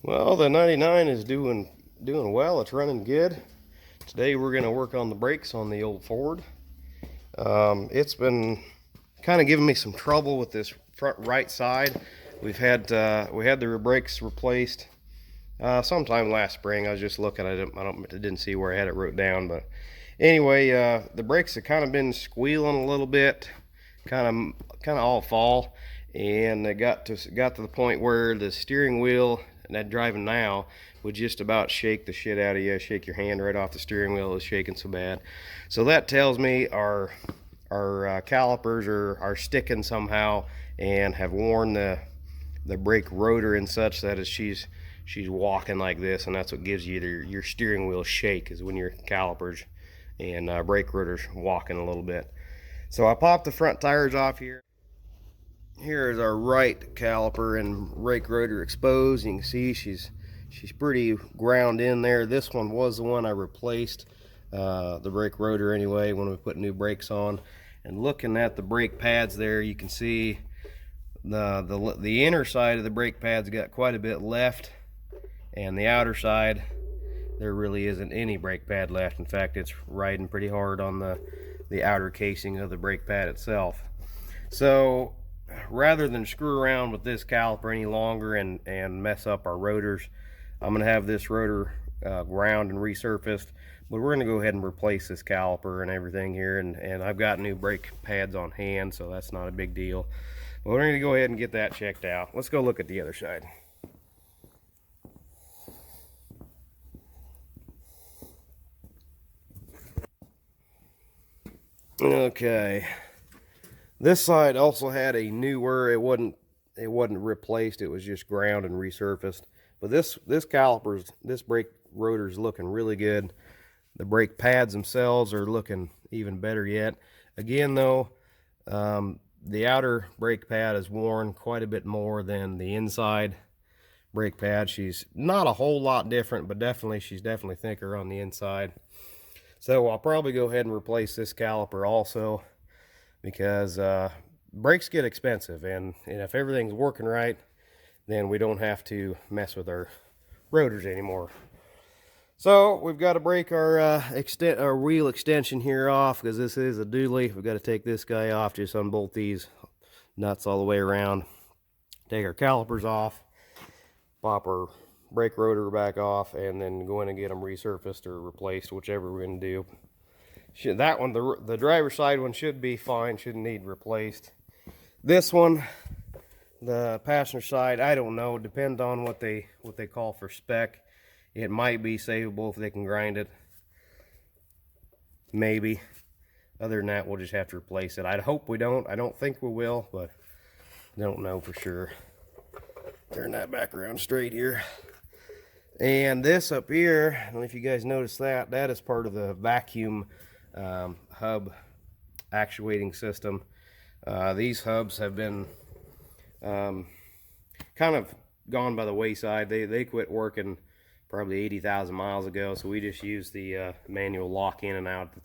Well, the 99 is doing well. It's running good. Today we're going to work on the brakes on the old Ford. It's been kind of giving me some trouble with this front right side. We had the brakes replaced sometime last spring. I was just looking at it. I didn't see where I had it wrote down, but anyway, the brakes have kind of been squealing a little bit, kind of all fall, and it got to the point where the steering wheel and that driving now would just about shake the shit out of you. Shake your hand right off the steering wheel. It's shaking so bad. So that tells me our calipers are sticking somehow and have worn the brake rotor and such that she's walking like this, and that's what gives you your steering wheel shake, is when your calipers and brake rotors walking a little bit. So I popped the front tires off here. Here is our right caliper and brake rotor exposed. You can see she's pretty ground in there. This one was the one I replaced, the brake rotor anyway, when we put new brakes on. And looking at the brake pads there, you can see the inner side of the brake pads got quite a bit left, and the outer side there really isn't any brake pad left. In fact, it's riding pretty hard on the outer casing of the brake pad itself. So rather than screw around with this caliper any longer and mess up our rotors, I'm going to have this rotor ground and resurfaced, but we're going to go ahead and replace this caliper and everything here, and I've got new brake pads on hand, so that's not a big deal. But we're going to go ahead and get that checked out. Let's go look at the other side. Okay, this side also had a newer, it wasn't replaced, it was just ground and resurfaced. But this brake rotor is looking really good. The brake pads themselves are looking even better yet. Again though, the outer brake pad is worn quite a bit more than the inside brake pad. She's not a whole lot different, but she's definitely thicker on the inside. So I'll probably go ahead and replace this caliper also, because brakes get expensive, and if everything's working right, then we don't have to mess with our rotors anymore. So we've got to break our wheel extension here off, because this is a dually. We've got to take this guy off, just unbolt these nuts all the way around, take our calipers off, pop our brake rotor back off, and then go in and get them resurfaced or replaced, whichever we're going to do. That one, the driver's side one, should be fine, shouldn't need replaced. This one, the passenger side, I don't know, depends on what they call for spec. It might be savable if they can grind it, maybe. Other than that, we'll just have to replace it. I hope we don't. I don't think we will, but don't know for sure. Turn that back around straight here. And this up here, I don't know if you guys noticed that is part of the vacuum hub actuating system. These hubs have been kind of gone by the wayside. They quit working probably 80,000 miles ago, so we just use the manual lock in and out.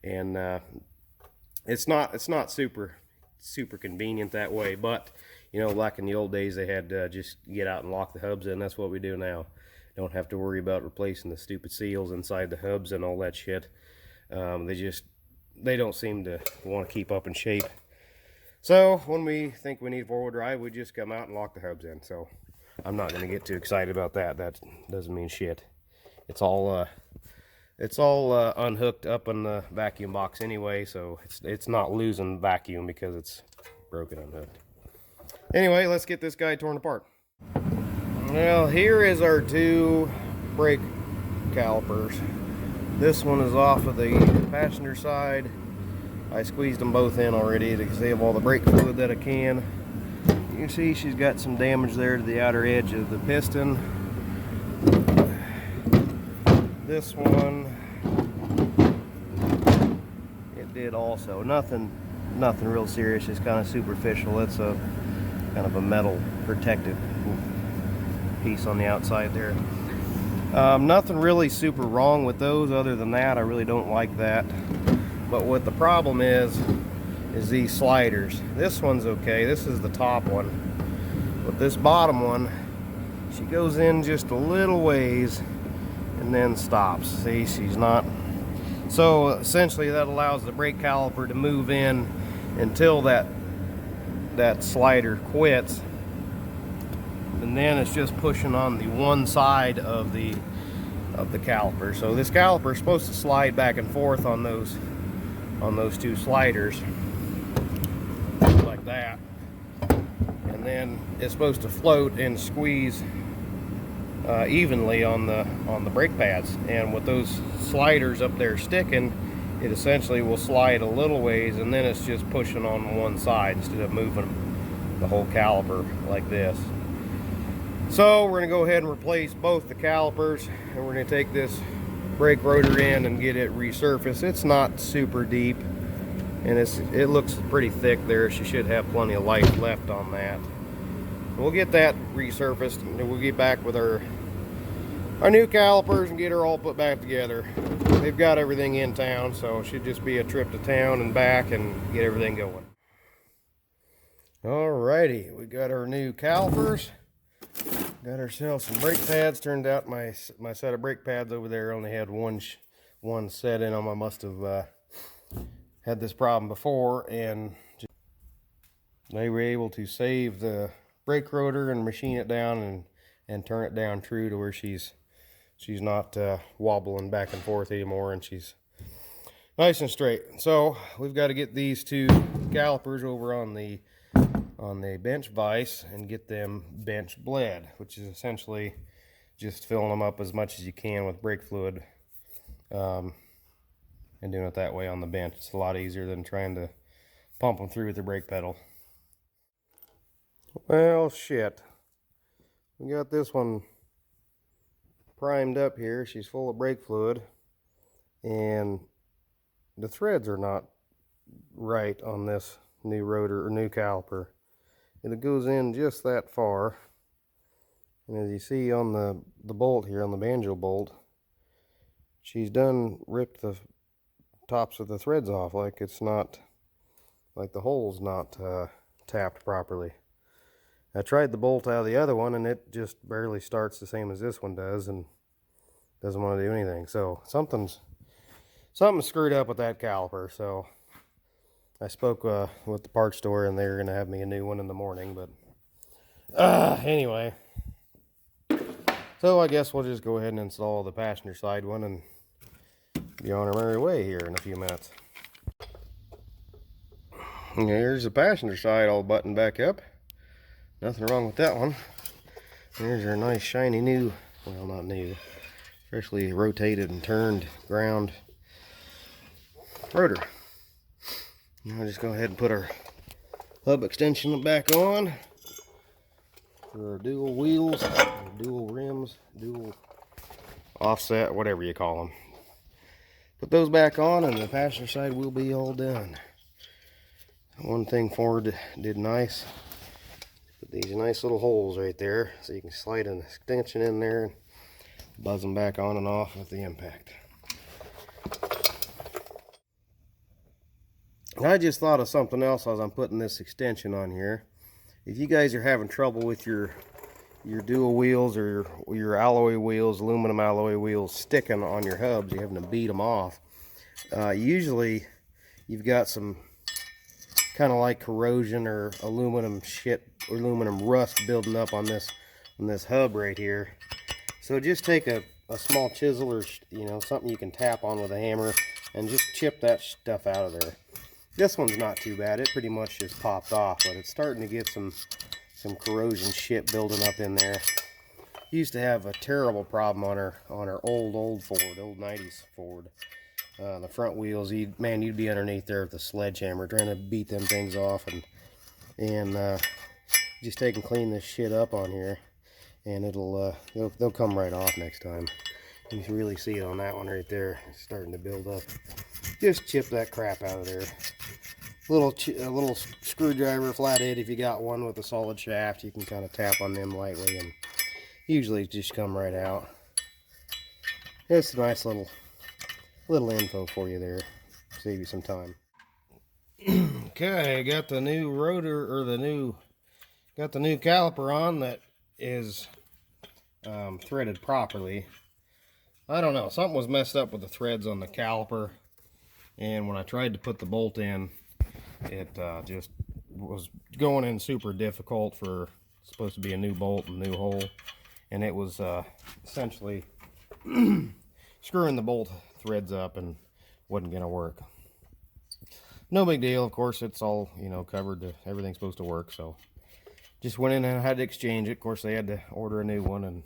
It's not super convenient that way, but you know, like in the old days, they had to just get out and lock the hubs in. That's what we do now. Don't have to worry about replacing the stupid seals inside the hubs and all that shit. They don't seem to want to keep up in shape. So when we think we need forward drive, we just come out and lock the hubs in. So I'm not going to get too excited about that. That doesn't mean shit. It's all unhooked up in the vacuum box anyway, so it's not losing vacuum because it's broken unhooked. Anyway, let's get this guy torn apart. Well, here is our two brake calipers. This one is off of the passenger side. I squeezed them both in already to save all the brake fluid that I can. You can see she's got some damage there to the outer edge of the piston. This one, it did also. Nothing real serious, just kind of superficial. It's a kind of a metal protective piece on the outside there. Nothing really super wrong with those other than that. I really don't like that. But what the problem is these sliders. This one's okay. This is the top one. But this bottom one, She goes in just a little ways and then stops. See, she's not. So essentially that allows the brake caliper to move in until that slider quits, and then it's just pushing on the one side of the caliper. So this caliper is supposed to slide back and forth on those two sliders like that, and then it's supposed to float and squeeze evenly on the brake pads. And with those sliders up there sticking, it essentially will slide a little ways, and then it's just pushing on one side instead of moving the whole caliper like this. So we're going to go ahead and replace both the calipers, and we're going to take this brake rotor in and get it resurfaced. It's not super deep, and it looks pretty thick there. She should have plenty of life left on that. We'll get that resurfaced, and we'll get back with our new calipers and get her all put back together. They've got everything in town, so it should just be a trip to town and back and get everything going. Alrighty, we got our new calipers. Got ourselves some brake pads. Turned out my set of brake pads over there only had one set in them. I must have had this problem before, and they were able to save the brake rotor and machine it down and turn it down true to where she's not wobbling back and forth anymore, and she's nice and straight. So we've got to get these two calipers over on the bench vise and get them bench bled, which is essentially just filling them up as much as you can with brake fluid, and doing it that way on the bench. It's a lot easier than trying to pump them through with the brake pedal. Well, shit, we got this one primed up here. She's full of brake fluid, and the threads are not right on this new rotor or new caliper, and it goes in just that far. And as you see on the bolt here, on the banjo bolt, she's done ripped the tops of the threads off, like it's not, like the hole's not tapped properly. I tried the bolt out of the other one, and it just barely starts the same as this one does, and doesn't want to do anything. So something's screwed up with that caliper. So I spoke with the parts store, and they're going to have me a new one in the morning. But anyway, so I guess we'll just go ahead and install the passenger side one and be on our merry way here in a few minutes. And here's the passenger side all buttoned back up. Nothing wrong with that one. There's our nice shiny new, well, not new, freshly rotated and turned ground rotor. I'll just go ahead and put our hub extension back on for our dual wheels, our dual rims, dual offset, whatever you call them. Put those back on, and the passenger side will be all done. One thing Ford did nice, put these nice little holes right there so you can slide an extension in there and buzz them back on and off with the impact. I just thought of something else as I'm putting this extension on here. If you guys are having trouble with your dual wheels or your alloy wheels, aluminum alloy wheels sticking on your hubs, you're having to beat them off. Usually you've got some kind of like corrosion or aluminum rust building up on this hub right here. So just take a small chisel, or something you can tap on with a hammer, and just chip that stuff out of there. This one's not too bad. It pretty much just popped off, but it's starting to get some corrosion shit building up in there. Used to have a terrible problem on our old Ford, old 90s Ford. The front wheels, you'd be underneath there with a sledgehammer trying to beat them things off, and just take and clean this shit up on here, and they'll come right off next time. You can really see it on that one right there. It's starting to build up. Just chip that crap out of there. A little screwdriver, flathead, if you got one with a solid shaft, you can kind of tap on them lightly, and usually just come right out. It's a nice little info for you there. Save you some time. Okay, got the new rotor, or got the new caliper on that is threaded properly. I don't know, something was messed up with the threads on the caliper, and when I tried to put the bolt in, it just was going in super difficult for supposed to be a new bolt and new hole, and it was essentially screwing the bolt threads up and wasn't gonna work. No big deal, of course, it's all, you know, covered, everything's supposed to work, so just went in and had to exchange it. Of course, they had to order a new one and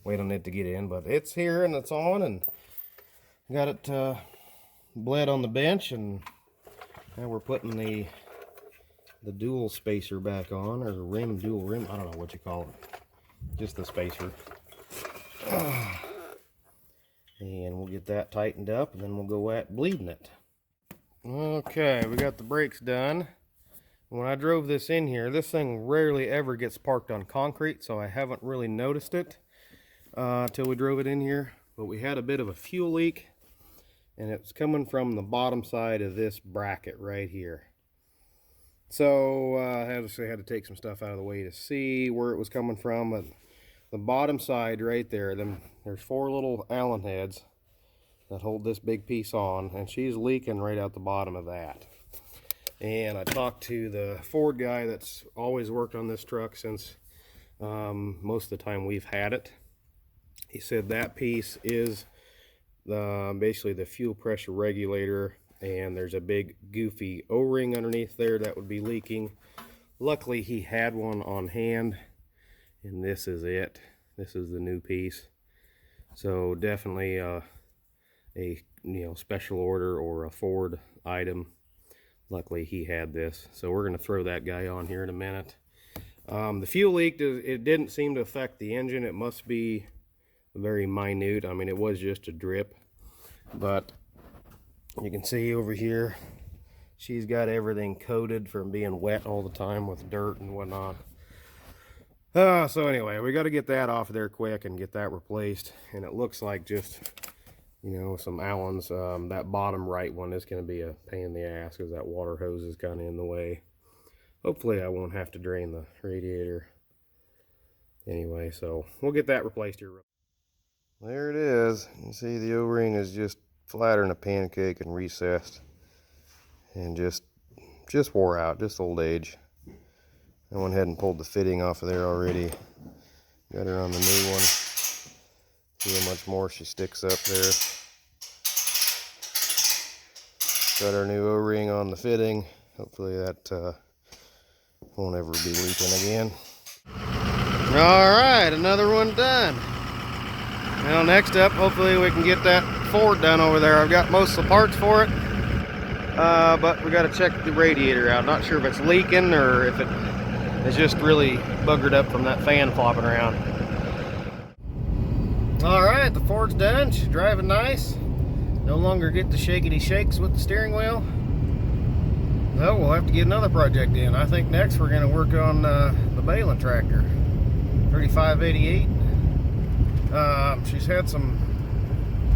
wait on it to get in, but it's here and it's on, and got it bled on the bench, and now we're putting the dual spacer back on, or the dual rim, I don't know what you call it, just the spacer. And we'll get that tightened up, and then we'll go at bleeding it. Okay, we got the brakes done. When I drove this in here, this thing rarely ever gets parked on concrete, so I haven't really noticed it till we drove it in here. But we had a bit of a fuel leak, and it's coming from the bottom side of this bracket right here. So I had to take some stuff out of the way to see where it was coming from. But the bottom side right there, there's 4 little Allen heads that hold this big piece on, and she's leaking right out the bottom of that. And I talked to the Ford guy that's always worked on this truck since most of the time we've had it. He said that piece is basically the fuel pressure regulator, and there's a big goofy O-ring underneath there that would be leaking. Luckily he had one on hand, and this is it. This is the new piece. So definitely a special order or a Ford item. Luckily he had this, so we're going to throw that guy on here in a minute. The fuel leak, it didn't seem to affect the engine. It must be very minute. I mean, it was just a drip, but you can see over here she's got everything coated from being wet all the time with dirt and whatnot. So anyway, we got to get that off of there quick and get that replaced. And it looks like just, you know, some Allens. That bottom right one is going to be a pain in the ass because that water hose is kind of in the way. Hopefully I won't have to drain the radiator. Anyway, so we'll get that replaced here. There it is. You see the O-ring is just flatter than a pancake and recessed. And just wore out, just old age. I went ahead and pulled the fitting off of there already. Got her on the new one. See how much more she sticks up there. Got our new O-ring on the fitting. Hopefully that won't ever be leaking again. Alright, another one done. Now next up, hopefully we can get that Ford done over there. I've got most of the parts for it. But we got to check the radiator out. Not sure if it's leaking or if it's just really buggered up from that fan flopping around. Alright, the Ford's done. She's driving nice. No longer get the shakety shakes with the steering wheel. Well, we'll have to get another project in. I think next we're going to work on the baling tractor. 3588. She's had some,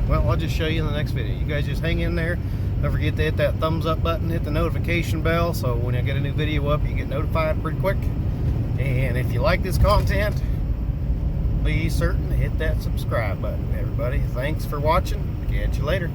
well, I'll just show you in the next video. You guys just hang in there. Don't forget to hit that thumbs up button, hit the notification bell, so when I get a new video up, you get notified pretty quick. And if you like this content, be certain to hit that subscribe button, everybody. Thanks for watching. Catch you later.